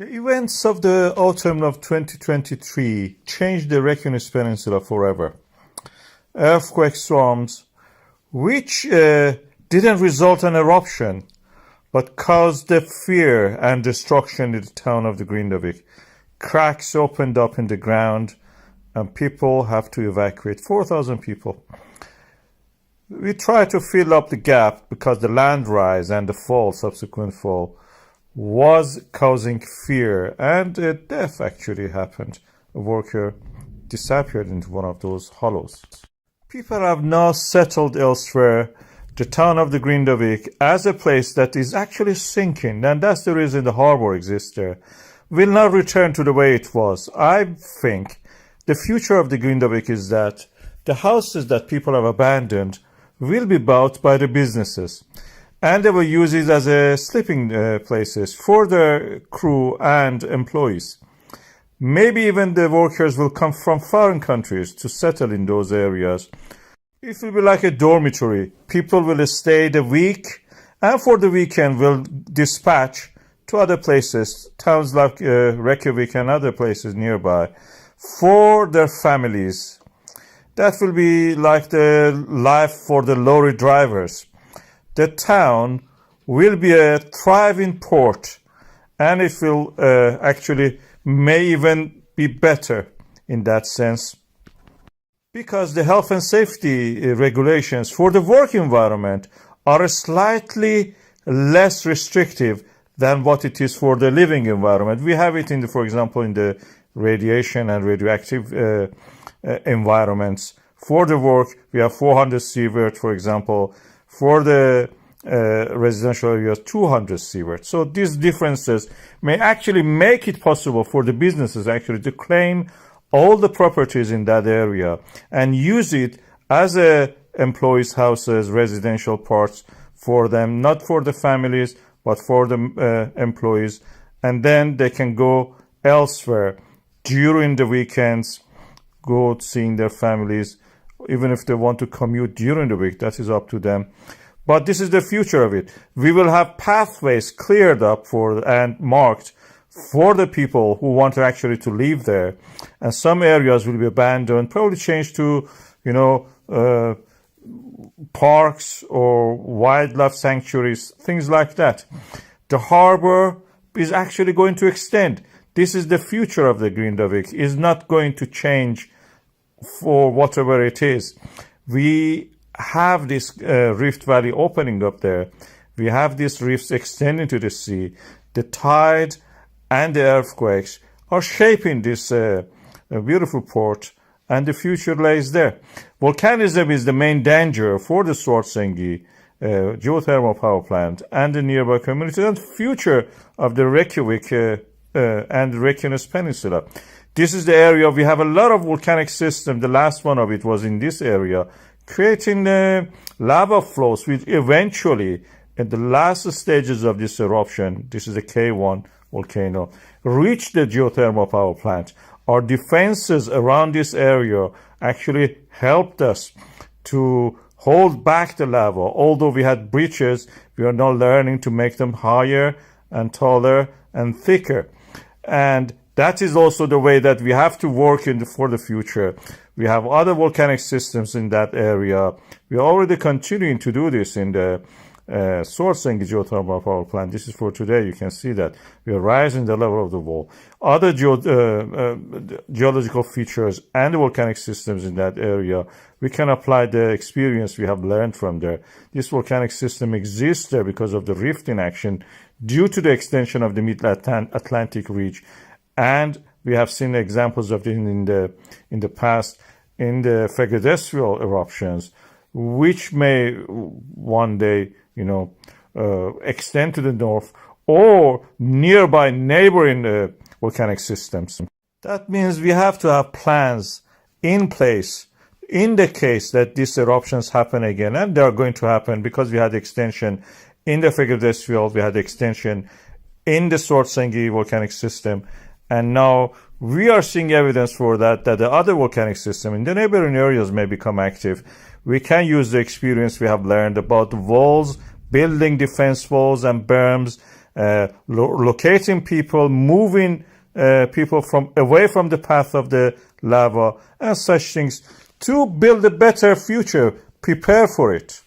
The events of the autumn of 2023 changed the Reykjanes Peninsula forever. Earthquake storms, which didn't result in eruption, but caused the fear and destruction in the town of the Grindavík. Cracks opened up in the ground, and people have to evacuate. 4,000 people. We try to fill up the gap because the land rise and the subsequent fall, was causing fear, and a death actually happened. A worker disappeared into one of those hollows. People have now settled elsewhere. The town of the Grindavík as a place that is actually sinking, and that's the reason the harbor exists there, will not return to the way it was. I think the future of the Grindavík is that the houses that people have abandoned will be bought by the businesses, and they will use it as a sleeping places for their crew and employees. Maybe even the workers will come from foreign countries to settle in those areas. It will be like a dormitory. People will stay the week, and for the weekend will dispatch to other places, towns like Reykjavík and other places nearby, for their families. That will be like the life for the lorry drivers. The town will be a thriving port, and it will actually may even be better in that sense, because the health and safety regulations for the work environment are slightly less restrictive than what it is for the living environment. We have it in the, for example, in the radiation and radioactive environments. For the work, we have 400 sievert, for example. For the residential areas, 200 sievert. So these differences may actually make it possible for the businesses actually to claim all the properties in that area and use it as a employees' houses, residential parts for them, not for the families, but for the employees. And then they can go elsewhere during the weekends, go seeing their families. Even if they want to commute during the week, that is up to them. But this is the future of it. We will have pathways cleared up for and marked for the people who want to actually to live there. And some areas will be abandoned, probably changed to, parks or wildlife sanctuaries, things like that. The harbor is actually going to extend. This is the future of the Grindavík. It's not going to change for whatever it is. We have this rift valley opening up there. We have these rifts extending to the sea. The tide and the earthquakes are shaping this beautiful port, and the future lays there. Volcanism is the main danger for the Svartsengi geothermal power plant and the nearby communities, and future of the Reykjavík and the Reykjanes Peninsula. This is the area we have a lot of volcanic systems. The last one of it was in this area, creating lava flows, which eventually, in the last stages of this eruption, this is the KayOne volcano, reached the geothermal power plant. Our defenses around this area actually helped us to hold back the lava. Although we had breaches, we are now learning to make them higher and taller and thicker. And that is also the way that we have to work for the future. We have other volcanic systems in that area. We are already continuing to do this in the Svartsengi geothermal power plant. This is for today. You can see that we are rising the level of the wall. Other geological features and the volcanic systems in that area, we can apply the experience we have learned from there. This volcanic system exists there because of the rift in action due to the extension of the mid-Atlantic ridge. And we have seen examples of it in the past in the Reykjanes eruptions, which may one day, extend to the north or nearby neighboring volcanic systems. That means we have to have plans in place in the case that these eruptions happen again, and they are going to happen because we had extension in the Reykjanes, we had extension in the Svartsengi volcanic system. And now we are seeing evidence for that the other volcanic system in the neighboring areas may become active. We can use the experience we have learned about walls, building defense walls and berms, locating people, moving people away from the path of the lava and such things to build a better future, prepare for it.